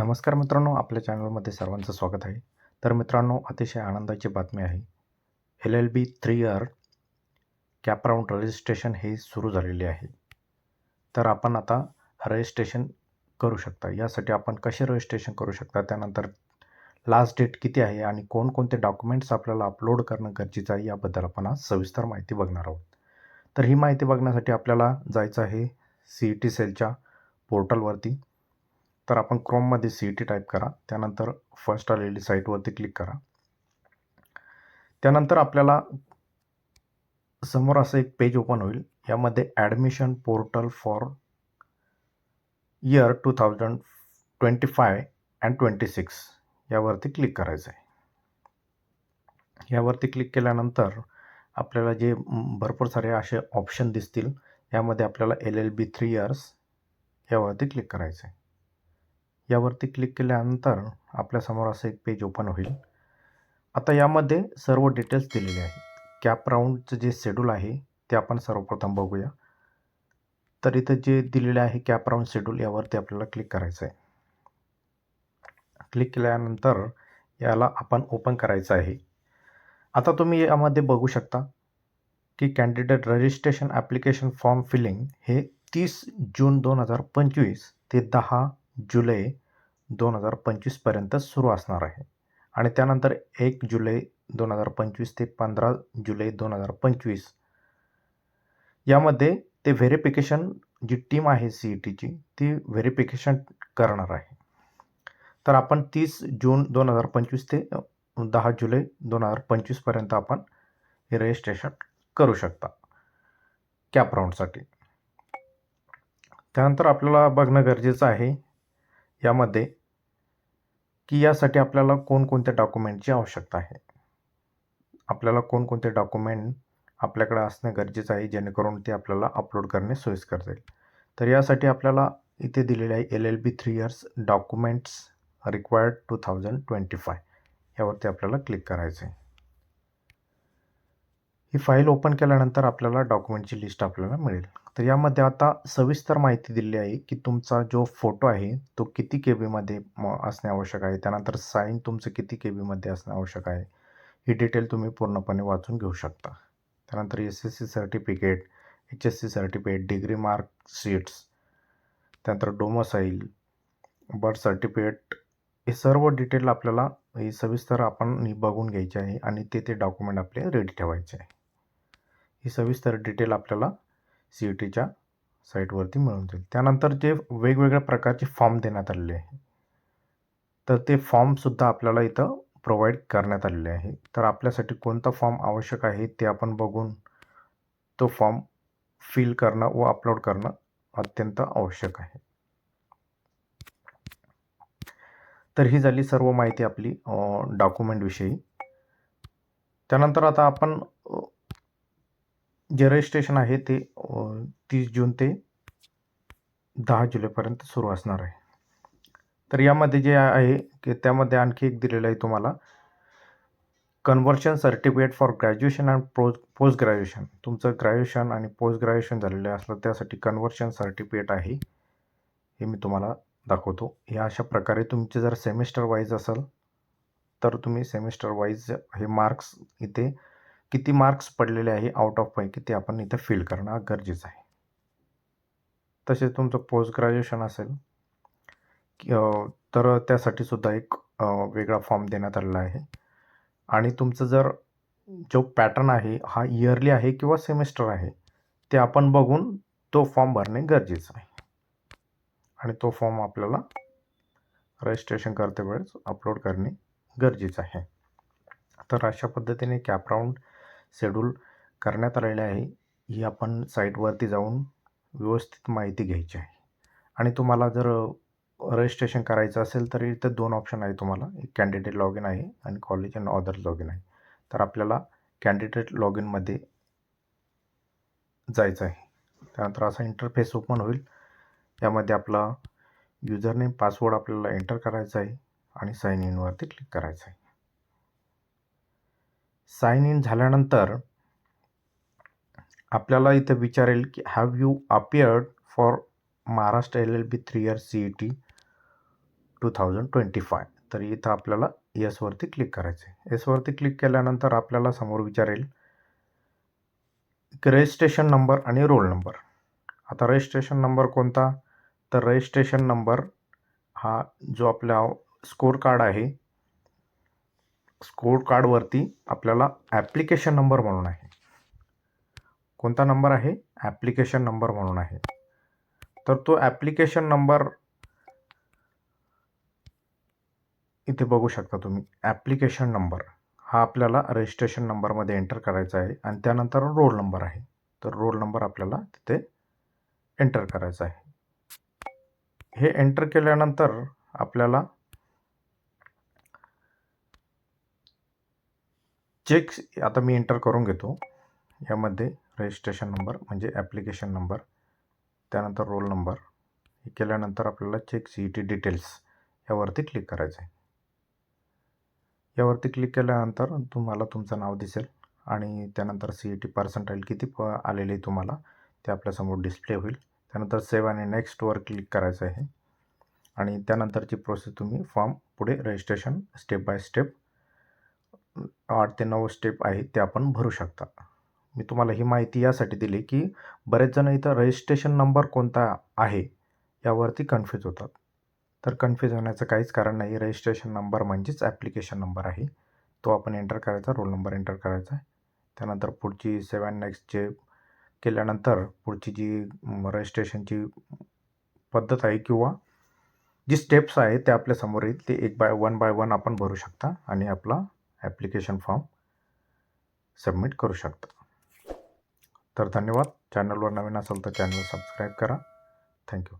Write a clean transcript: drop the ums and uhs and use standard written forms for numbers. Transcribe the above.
नमस्कार मित्रांनो, आपल्या चॅनलमध्ये सर्वांचं स्वागत आहे. तर मित्रांनो, अतिशय आनंदाची बातमी आहे. LLB 3 year cap round registration हे सुरू झालेले आहे. तर आपण आता रजिस्ट्रेशन करू शकता. यासाठी आपण कसे रजिस्ट्रेशन करू शकता, त्यानंतर लास्ट डेट किती आहे आणि कोणकोणते डॉक्युमेंट्स आपल्याला अपलोड करणं गरजेचं आहे, याबद्दल आपण आज सविस्तर माहिती बघणार आहोत. तर ही माहिती बघण्यासाठी आपल्याला जायचं आहे CET सेलच्या पोर्टलवरती. तर आपण क्रोममध्ये CET टाईप करा. त्यानंतर फर्स्ट आलेली साईटवरती क्लिक करा. त्यानंतर आपल्याला समोर असं एक पेज ओपन होईल. यामध्ये admission portal for year 2025 and 26 यावरती क्लिक करायचं आहे. यावरती क्लिक केल्यानंतर आपल्याला जे भरपूर सारे असे ऑप्शन दिसतील. यामध्ये आपल्याला LLB 3 इयर्स यावरती क्लिक करायचं आहे. यावरती क्लिक केल्यानंतर आपल्यासमोर असं एक पेज ओपन होईल. आता यामध्ये सर्व डिटेल्स दिलेले आहे. कॅप राऊंडचं जे शेड्यूल आहे ते आपण सर्वप्रथम बघूया. तर इथं जे दिलेले आहे कॅप राऊंड शेड्यूल, यावरती आपल्याला क्लिक करायचं आहे. क्लिक केल्यानंतर याला आपण ओपन करायचं आहे. आता तुम्ही यामध्ये बघू शकता की candidate registration application form filling हे 30 जून 2025 ते 10 जुलै 2025 पर्यंत सुरू असणार आहे. आणि त्यानंतर 1 जुलै 2025 ते 15 जुलै 2025 यामध्ये ते व्हेरिफिकेशन, जी टीम आहे CETची ती व्हेरिफिकेशन करणार आहे. तर आपण 30 जून 2025 ते 10 जुलै 2025 पर्यंत आपण हे रजिस्ट्रेशन करू शकता कॅप राऊंडसाठी. त्यानंतर आपल्याला बघणं गरजेचं आहे यामध्ये की यासाठी आपल्याला कोणकोणत्या डॉक्युमेंटची आवश्यकता आहे. आपल्याला कोणकोणते डॉक्युमेंट आपल्याकडे असणे गरजेचं आहे, जेणेकरून ते आपल्याला अपलोड करणे सोयीस्कर जाईल. तर यासाठी आपल्याला इथे दिलेले आहे LLB 3 इयर्स डॉक्युमेंट्स रिक्वायर्ड 2025 यावरती आपल्याला क्लिक करायचं आहे. ही फाईल ओपन केल्यानंतर आपल्याला डॉक्युमेंटची लिस्ट आपल्याला मिळेल. तर यामध्ये आता सविस्तर माहिती दिली आहे की तुमचा जो फोटो आहे तो किती KBमध्ये असणे आवश्यक आहे. त्यानंतर साईन तुमचं किती KBमध्ये असणं आवश्यक आहे. ही डिटेल तुम्ही पूर्णपणे वाचून घेऊ शकता. त्यानंतर SSC certificate, HSC certificate, degree marksheets, त्यानंतर डोमोसाईल, बर्थ सर्टिफिकेट, हे सर्व डिटेल आपल्याला ही सविस्तर आपण बघून घ्यायची आहे आणि ते डॉक्युमेंट आपले रेडी ठेवायचे आहे. ही सविस्तर डिटेल आपल्याला CETच्या साईटवरती मिळून जाईल. त्यानंतर जे वेगवेगळ्या प्रकारचे फॉर्म देण्यात आलेले आहे, तर ते फॉर्मसुद्धा आपल्याला इथं प्रोव्हाइड करण्यात आलेले आहे. तर आपल्यासाठी कोणता फॉर्म आवश्यक आहे ते आपण बघून तो फॉर्म फिल करणं व अपलोड करणं अत्यंत आवश्यक आहे. तर ही झाली सर्व माहिती आपली डॉक्युमेंटविषयी. त्यानंतर आता आपण जे रजिस्ट्रेशन आहे ते 30 जून ते 10 जुलैपर्यंत सुरू असणार आहे. तर यामध्ये जे आहे की त्यामध्ये आणखी एक दिलेलं आहे तुम्हाला, conversion certificate for graduation and post graduation. तुमचं ग्रॅज्युएशन आणि पोस्ट ग्रॅज्युएशन झालेलं असलं त्यासाठी कन्व्हर्शन सर्टिफिकेट आहे, हे मी तुम्हाला दाखवतो. या अशा प्रकारे तुमचे जर सेमिस्टर वाईज असेल तर तुम्ही सेमिस्टर वाईज हे मार्क्स इथे किती मार्क्स पडलेले आहे आउट ऑफ पैकी ते आपण इथं फिल करणं गरजेचं आहे. तसेच तुमचं पोस्ट ग्रॅज्युएशन असेल तर त्यासाठी सुद्धा एक वेगळा फॉर्म देण्यात आलेला आहे. आणि तुमचं जर जो पॅटर्न आहे हा इयरली आहे किंवा सेमिस्टर आहे ते आपण बघून तो फॉर्म भरणे गरजेचं आहे. आणि तो फॉर्म आपल्याला रजिस्ट्रेशन करते वेळेस अपलोड करणे गरजेचं आहे. तर अशा पद्धतीने कॅप राऊंड शेड्यूल करण्यात आलेले आहे. ही आपण साईटवरती जाऊन व्यवस्थित माहिती घ्यायची आहे. आणि तुम्हाला जर रजिस्ट्रेशन करायचं असेल तर इथं 2 ऑप्शन आहे तुम्हाला. एक कॅन्डिडेट लॉग इन आहे आणि college and other log in आहे. तर आपल्याला कॅन्डिडेट लॉग इनमध्ये जायचं आहे. त्यानंतर असा इंटरफेस ओपन होईल. यामध्ये आपला युजरनेम, पासवर्ड आपल्याला एंटर करायचा आहे आणि साइन इनवरती क्लिक करायचं आहे. साइन इन झाल्यानंतर आपल्याला इथं विचारेल की have you appeared for Maharashtra LLB 3 year CET 2025. तर इथं आपल्याला येसवरती क्लिक करायचं आहे. येसवरती क्लिक केल्यानंतर आपल्याला समोर विचारेल की रजिस्ट्रेशन नंबर आणि रोल नंबर. आता रजिस्ट्रेशन नंबर कोणता? तर रजिस्ट्रेशन नंबर हा जो आपला स्कोर कार्ड आहे, स्कोर कार्डवरती आपल्याला ॲप्लिकेशन नंबर म्हणून आहे. कोणता नंबर आहे? ॲप्लिकेशन नंबर म्हणून आहे. तर तो ॲप्लिकेशन नंबर इथे बघू शकता तुम्ही. ॲप्लिकेशन नंबर हा आपल्याला रजिस्ट्रेशन नंबरमध्ये एंटर करायचा आहे आणि त्यानंतर रोल नंबर आहे. तर रोल नंबर आपल्याला तिथे एंटर करायचा आहे. हे एंटर केल्यानंतर आपल्याला चेक्स आता मी एंटर करून घेतो. यामध्ये रजिस्ट्रेशन नंबर म्हणजे ॲप्लिकेशन नंबर, त्यानंतर रोल नंबर. हे केल्यानंतर आपल्याला चेक CET डिटेल्स यावरती क्लिक करायचं आहे. यावरती क्लिक केल्यानंतर तुम्हाला तुमचं नाव दिसेल आणि त्यानंतर CET पर्सेंटाईल किती आलेले तुम्हाला ते आपल्यासमोर डिस्प्ले होईल. त्यानंतर सेव्ह आणि नेक्स्टवर क्लिक करायचं आहे आणि त्यानंतरची प्रोसेस तुम्ही फॉर्म पुढे रजिस्ट्रेशन स्टेप बाय स्टेप 8 ते 9 स्टेप आहे ते आपण भरू शकता. मी तुम्हाला ही माहिती यासाठी दिली की बरेच जण इथं रजिस्ट्रेशन नंबर कोणता आहे यावरती कन्फ्यूज होतात. तर कन्फ्यूज होण्याचं काहीच कारण नाही. रजिस्ट्रेशन नंबर म्हणजेच ॲप्लिकेशन नंबर आहे. तो आपण एंटर करायचा, रोल नंबर एंटर करायचा आहे. त्यानंतर पुढची सेव्ह अँड नेक्स्टचे केल्यानंतर पुढची जी रजिस्ट्रेशनची पद्धत आहे किंवा जी स्टेप्स आहेत ते आपल्यासमोर येईल. ते वन बाय वन आपण भरू शकता आणि आपला ॲप्लिकेशन फॉर्म सबमिट करू शकता. तर धन्यवाद. चॅनलवर नवीन असाल तर चॅनल सबस्क्राईब करा. थँक्यू.